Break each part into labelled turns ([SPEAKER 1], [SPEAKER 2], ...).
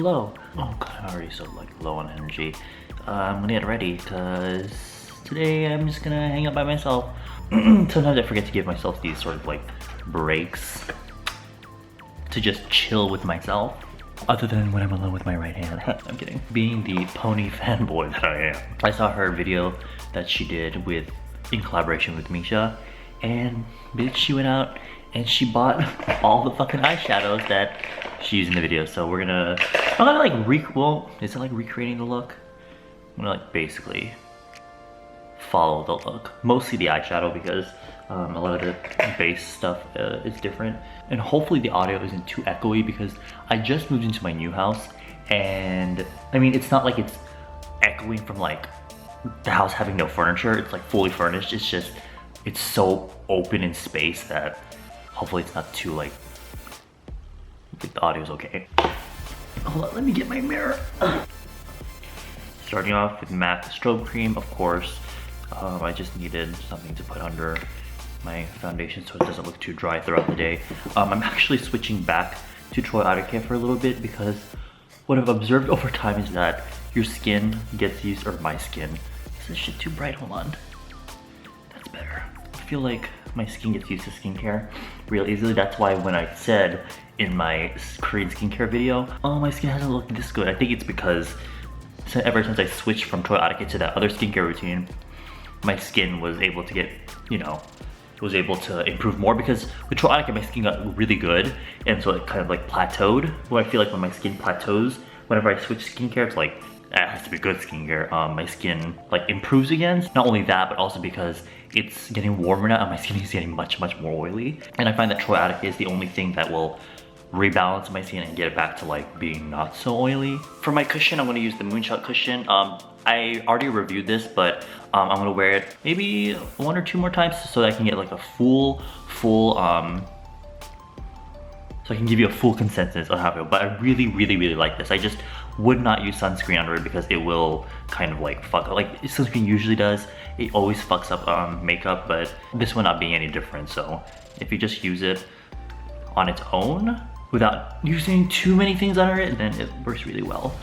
[SPEAKER 1] hello. Oh god, I'm already so like low on energy. I'm gonna get ready because today I'm just gonna hang out by myself. Sometimes I forget to give myself these sort of like breaks to just chill with myself. Other than when I'm alone with my right hand. I'm kidding. Being the pony fanboy that I am. I saw her video that she did in collaboration with Missha, and bitch, she went out and she bought all the fucking eyeshadows that she used in the video. So I'm gonna like is it like recreating the look? I'm gonna like basically follow the look. Mostly the eyeshadow because a lot of the base stuff is different. And hopefully the audio isn't too echoey because I just moved into my new house, and I mean, it's not like it's echoing from like the house having no furniture. It's like fully furnished. It's just, it's so open in space that hopefully it's not too like the audio's okay. Hold on, let me get my mirror. Starting off with MAC strobe cream, of course. I just needed something to put under my foundation so it doesn't look too dry throughout the day. I'm actually switching back to Troy Ottercare for a little bit because what I've observed over time is that your skin gets used, or my skin, is this shit too bright? Hold on. That's better. I feel like my skin gets used to skincare real easily. That's why when I said in my Korean skincare video, oh, my skin hasn't looked this good, I think it's because ever since I switched from Troy Ottercare to that other skincare routine, my skin was able to get, was able to improve more, because with Troy Ottercare my skin got really good, and so it kind of like plateaued. Where I feel like when my skin plateaus, whenever I switch skincare, it's like, it has to be good skincare, my skin like improves again. Not only that, but also because it's getting warmer now and my skin is getting much more oily. And I find that Troy Ottercare is the only thing that will rebalance my skin and get it back to like being not so oily. For my cushion, I'm gonna use the Moonshot cushion. I already reviewed this, but I'm gonna wear it maybe 1 or 2 more times so that I can get like a so I can give you a full consensus on how I feel. But I really like this. I just would not use sunscreen under it because it will kind of like fuck up, like sunscreen usually does. It always fucks up makeup, but this will not be any different. So if you just use it on its own without using too many things under it, then it works really well.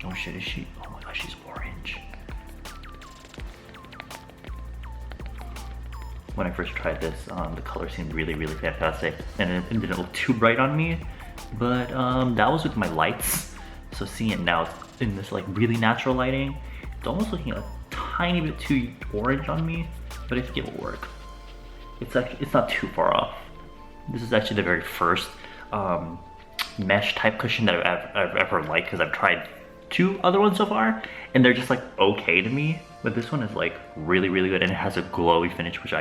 [SPEAKER 1] Oh shit, is she? Oh my gosh, she's orange. When I first tried this, the color seemed really fantastic, and it didn't look too bright on me. But that was with my lights. So seeing it now in this like really natural lighting, it's almost looking a tiny bit too orange on me, but I think it will work. It's not too far off. This is actually the very first mesh type cushion that I've ever liked, because I've tried 2 other ones so far and they're just like okay to me, but this one is like really good, and it has a glowy finish, which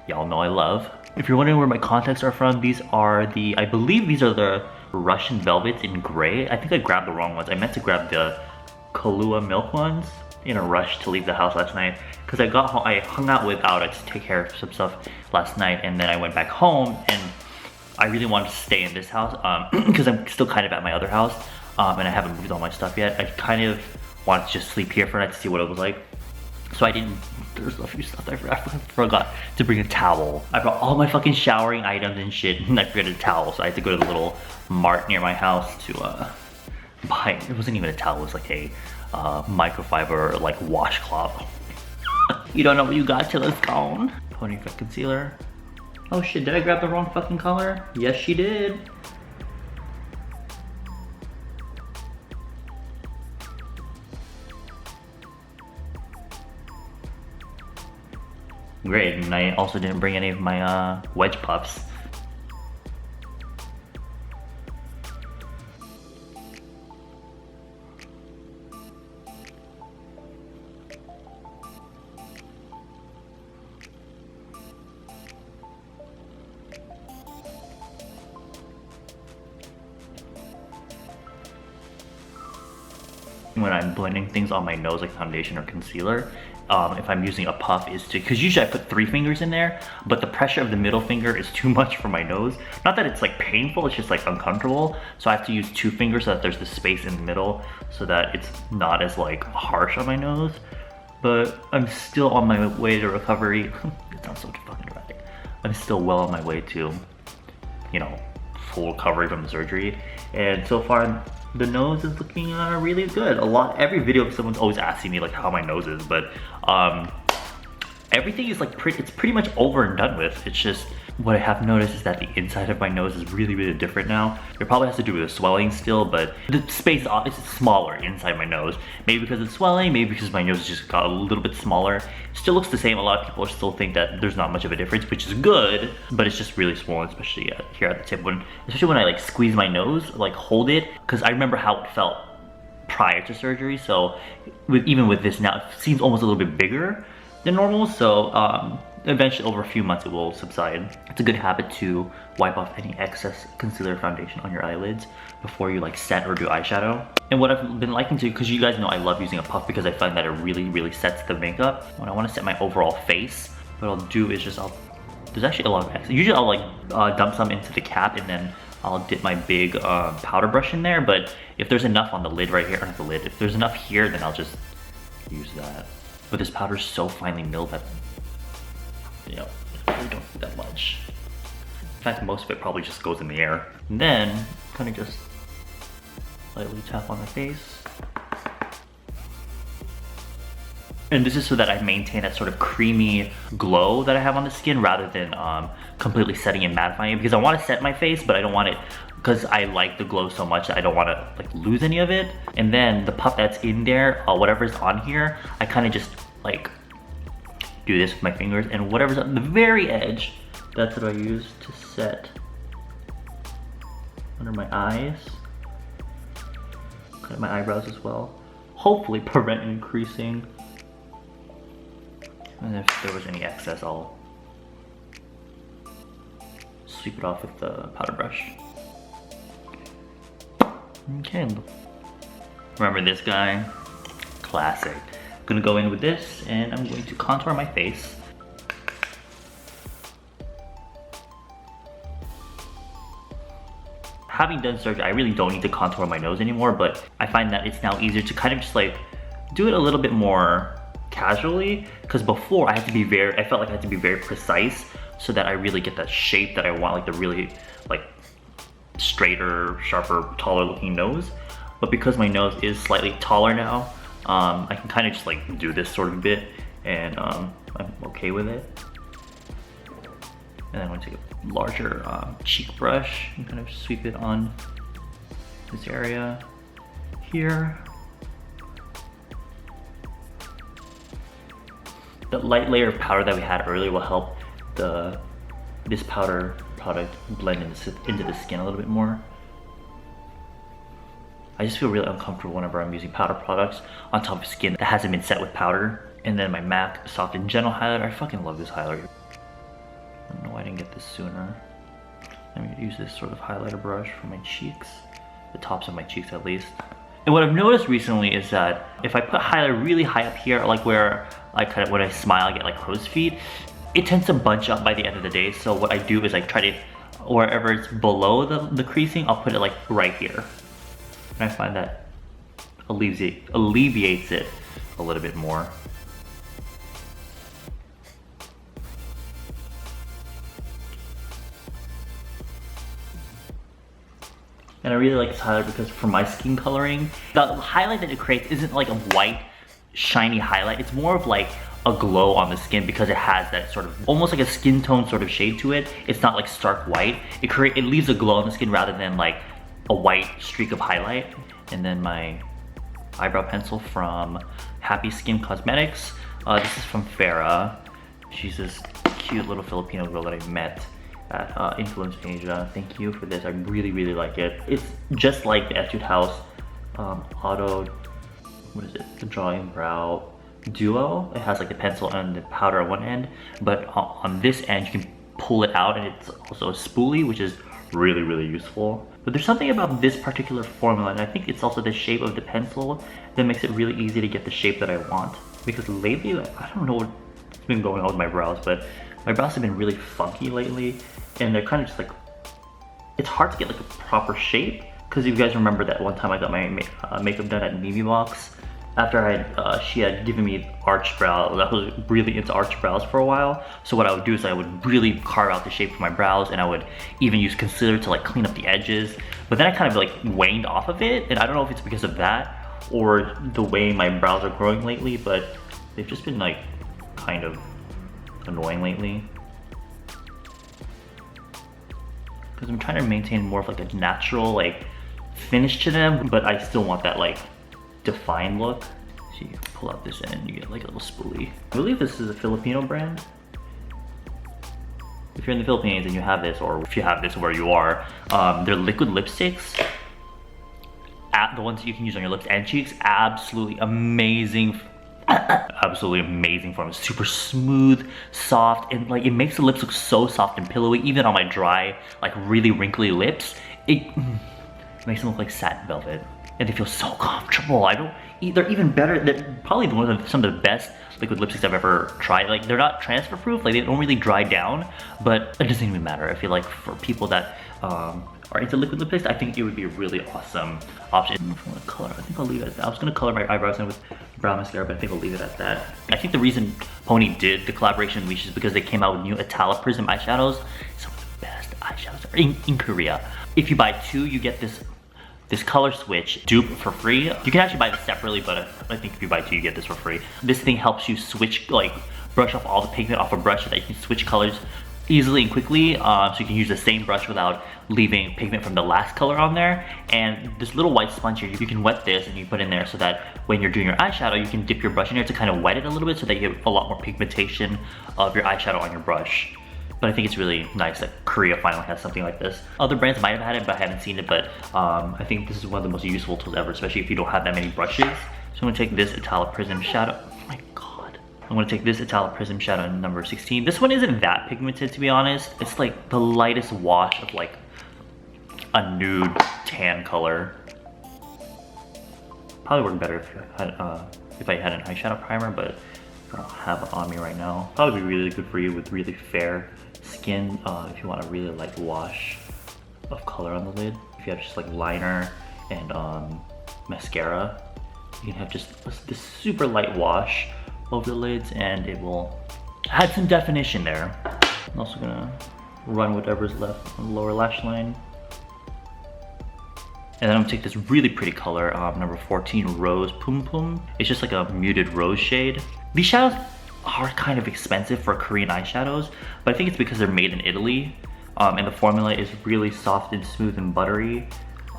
[SPEAKER 1] y'all know I love. If you're wondering where my contacts are from, these are I believe these are the Russian Velvets in gray. I think I grabbed the wrong ones. I meant to grab the Kahlua milk ones in a rush to leave the house last night, because I hung out with Aura to take care of some stuff last night, and then I went back home and I really wanted to stay in this house because I'm still kind of at my other house, and I haven't moved all my stuff yet. I kind of wanted to just sleep here for a night to see what it was like. So I didn't, there's a few stuff I forgot to bring a towel. I brought all my fucking showering items and shit, and I forgot a towel, so I had to go to the little mart near my house to buy, it wasn't even a towel, it was like a microfiber like washcloth. You don't know what you got till it's gone. Pony Effect Concealer. Oh shit, did I grab the wrong fucking color? Yes, she did. Great, and I also didn't bring any of my wedge puffs. When I'm blending things on my nose like foundation or concealer, if I'm using a puff, is to, because usually I put 3 fingers in there, but the pressure of the middle finger is too much for my nose. Not that it's like painful, it's just like uncomfortable. So I have to use 2 fingers so that there's the space in the middle so that it's not as like harsh on my nose. But I'm still on my way to recovery. It sounds so fucking dramatic. I'm still well on my way to, full recovery from the surgery. And so far, the nose is looking really good. Every video, someone's always asking me like how my nose is, but everything is like it's pretty much over and done with. It's just, what I have noticed is that the inside of my nose is really, really different now. It probably has to do with the swelling still, but the space is smaller inside my nose. Maybe because of swelling, maybe because my nose just got a little bit smaller. It still looks the same. A lot of people still think that there's not much of a difference, which is good, but it's just really swollen, especially here at the tip. Especially when I like squeeze my nose, like hold it, because I remember how it felt prior to surgery. So even with this now, it seems almost a little bit bigger than normal. So eventually over a few months it will subside. It's a good habit to wipe off any excess concealer foundation on your eyelids before you like set or do eyeshadow. And what I've been liking to, because you guys know I love using a puff because I find that it really, really sets the makeup. When I want to set my overall face, what I'll do is just there's actually a lot of excess. Usually I'll like dump some into the cap and then I'll dip my big powder brush in there. But if there's enough on the lid right here, or not the lid, if there's enough here, then I'll just use that. But this powder is so finely milled that, you know, I really don't need that much. In fact, most of it probably just goes in the air. And then, kind of just lightly tap on the face. And this is so that I maintain that sort of creamy glow that I have on the skin rather than completely setting and mattifying it, because I want to set my face, but I don't want it, because I like the glow so much that I don't want to like lose any of it. And then the puff that's in there, whatever's on here, I kind of just like do this with my fingers, and whatever's on the very edge, that's what I use to set under my eyes, cut my eyebrows as well. Hopefully prevent any creasing. And if there was any excess, I'll sweep it off with the powder brush. Okay, remember this guy? Classic. I'm gonna go in with this and I'm going to contour my face. Having done surgery, I really don't need to contour my nose anymore, but I find that it's now easier to kind of just like do it a little bit more casually, because before I felt like I had to be very precise so that I really get that shape that I want, like the really like straighter, sharper, taller looking nose. But because my nose is slightly taller now, I can kind of just like do this sort of bit, and I'm okay with it. And then I'm going to take a larger cheek brush and kind of sweep it on this area here. The light layer of powder that we had earlier will help this powder product blend into the skin a little bit more. I just feel really uncomfortable whenever I'm using powder products on top of skin that hasn't been set with powder. And then my MAC Soft and Gentle highlighter. I fucking love this highlighter. I don't know why I didn't get this sooner. I'm gonna use this sort of highlighter brush for my cheeks, the tops of my cheeks at least. And what I've noticed recently is that if I put highlighter really high up here, like where I kind of, when I smile, I get like crow's feet, it tends to bunch up by the end of the day. So what I do is I try to, wherever it's below the creasing, I'll put it like right here. And I find that alleviates it a little bit more. And I really like this highlight because for my skin coloring, the highlight that it creates isn't like a white, shiny highlight. It's more of like a glow on the skin because it has that sort of, almost like a skin tone sort of shade to it. It's not like stark white. It leaves a glow on the skin rather than like a white streak of highlight. And then my eyebrow pencil from Happy Skin Cosmetics. This is from Farah. She's this cute little Filipino girl that I met at Influence Asia. Thank you for this. I really, really like it. It's just like the Etude House the drawing brow duo. It has like the pencil and the powder on one end, but on this end you can pull it out, and it's also a spoolie, which is really, really useful. But there's something about this particular formula, and I think it's also the shape of the pencil that makes it really easy to get the shape that I want. Because lately, I don't know what's been going on with my brows, but my brows have been really funky lately, and they're kind of just like, it's hard to get like a proper shape. Because if you guys remember that one time I got my makeup done at Mimi Box, she had given me arch brows. I was really into arch brows for a while. So what I would do is I would really carve out the shape of my brows, and I would even use concealer to like clean up the edges. But then I kind of like waned off of it, and I don't know if it's because of that or the way my brows are growing lately, but they've just been like kind of annoying lately. Because I'm trying to maintain more of like a natural like finish to them, but I still want that like defined look. So you pull out this end, you get like a little spoolie. I believe this is a Filipino brand. If you're in the Philippines and you have this, or if you have this where you are, they're liquid lipsticks. The ones that you can use on your lips and cheeks, absolutely amazing. Absolutely amazing form. It's super smooth, soft, and like it makes the lips look so soft and pillowy. Even on my dry, like really wrinkly lips, it makes them look like satin velvet. And they feel so comfortable. They're even better. They're probably some of the best liquid lipsticks I've ever tried. Like they're not transfer proof, like they don't really dry down, but it doesn't even matter. I feel like for people that are into liquid lipsticks, I think it would be a really awesome option. I don't know if I want to color. I think I'll leave it at that. I was gonna color my eyebrows in with brown mascara, but I think I'll leave it at that. I think the reason Pony did the collaboration with Missha is because they came out with new Italprism eyeshadows. Some of the best eyeshadows are in Korea. If you buy two, you get this color switch dupe for free. You can actually buy this separately, but I think if you buy two, you get this for free. This thing helps you switch, like brush off all the pigment off a brush so that you can switch colors easily and quickly. So you can use the same brush without leaving pigment from the last color on there. And this little white sponge here, you can wet this and you put in there so that when you're doing your eyeshadow, you can dip your brush in there to kind of wet it a little bit so that you have a lot more pigmentation of your eyeshadow on your brush. But I think it's really nice that Korea finally has something like this. Other brands might have had it, but I haven't seen it. But I think this is one of the most useful tools ever, especially if you don't have that many brushes. So I'm gonna take this Italprism shadow. Oh my God. I'm gonna take this Italprism shadow in number 16. This one isn't that pigmented, to be honest. It's like the lightest wash of like a nude tan color. Probably work better if I had an eyeshadow primer, but I don't have it on me right now. Probably be really good for you with really fair skin if you want a really light wash of color on the lid. If you have just like liner and mascara, you can have just this super light wash over the lids and it will add some definition there. I'm also gonna run whatever's left on the lower lash line. And then I'm gonna take this really pretty color, number 14, Rose Pum Pum. It's just like a muted rose shade. These shadows are kind of expensive for Korean eyeshadows, but I think it's because they're made in Italy, and the formula is really soft and smooth and buttery,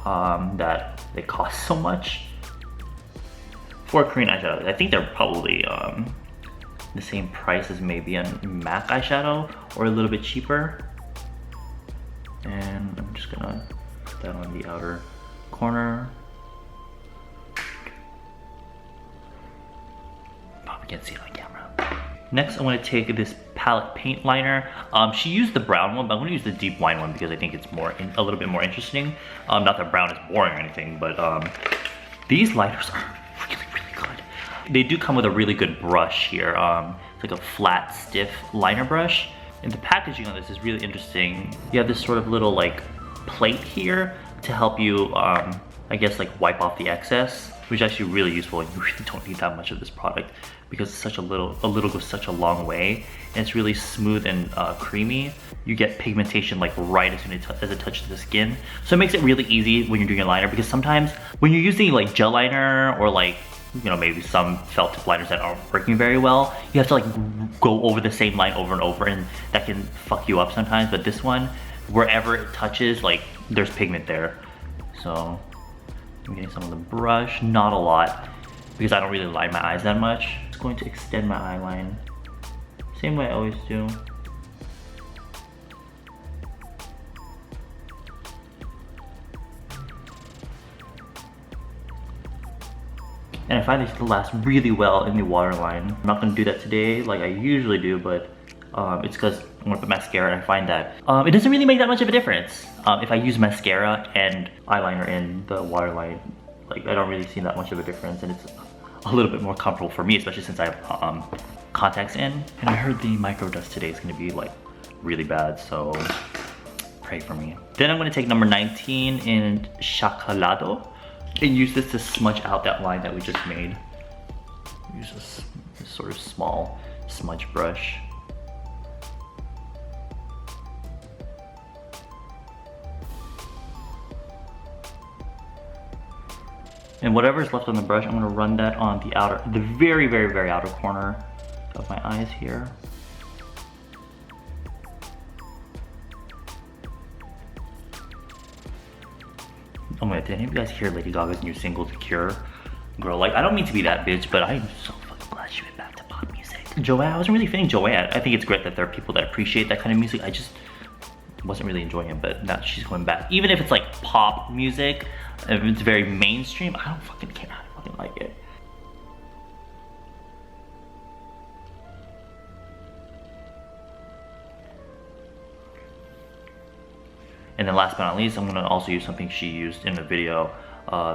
[SPEAKER 1] that they cost so much. For a Korean eyeshadow, I think they're probably the same price as maybe a MAC eyeshadow, or a little bit cheaper. And I'm just gonna put that on the outer corner. Probably can't see it on camera. Next, I want to take this palette paint liner. She used the brown one, but I'm going to use the deep wine one because I think it's a little bit more interesting. Not that brown is boring or anything, but these liners are really, really good. They do come with a really good brush here. It's like a flat, stiff liner brush. And the packaging on this is really interesting. You have this sort of little like plate here to help you, I guess, like wipe off the excess, which is actually really useful. And you really don't need that much of this product because it's such a little goes such a long way, and it's really smooth and creamy. You get pigmentation like right as soon as it touches the skin, so it makes it really easy when you're doing a liner, because sometimes when you're using like gel liner or like, you know, maybe some felt tip liners that aren't working very well, you have to like go over the same line over and over, and that can fuck you up sometimes. But this one, wherever it touches, like there's pigment there. So I'm getting some of the brush, not a lot, because I don't really line my eyes that much. Just going to extend my eye line, same way I always do. And I find these to last really well in the waterline. I'm not gonna do that today like I usually do, but it's because I'm gonna put mascara, and I find that it doesn't really make that much of a difference. If I use mascara and eyeliner in the waterline, like I don't really see that much of a difference, and it's a little bit more comfortable for me, especially since I have contacts in. And I heard the micro dust today is gonna be like really bad, so pray for me. Then I'm gonna take number 19 in Shakerato and use this to smudge out that line that we just made. use this sort of small smudge brush. And whatever's left on the brush, I'm gonna run that on the very, very, very outer corner of my eyes here. Oh my god, did any of you guys hear Lady Gaga's new single, The Cure? Girl, like, I don't mean to be that bitch, but I'm so fucking glad she went back to pop music. Joanne, I wasn't really feeling Joanne. I think it's great that there are people that appreciate that kind of music. I just wasn't really enjoying it, but now she's going back. Even if it's like pop music, if it's very mainstream, I don't fucking care. I fucking like it. And then last but not least, I'm gonna also use something she used in the video,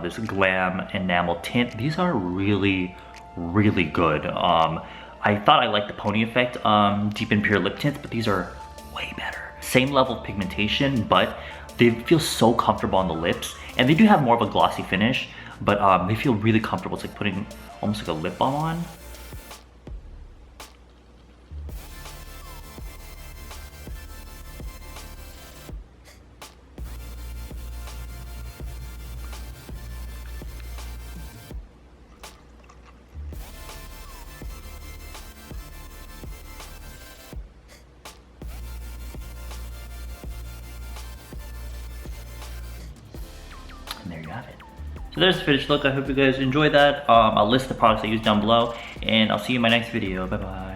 [SPEAKER 1] this Glam Enamel Tint. These are really, really good. I thought I liked the pony effect, deep and pure lip tints, but these are way better. Same level of pigmentation, but they feel so comfortable on the lips. And they do have more of a glossy finish, but they feel really comfortable. It's like putting almost like a lip balm on. And there you have it. So there's the finished look. I hope you guys enjoyed that. I'll list the products I used down below, and I'll see you in my next video. Bye bye.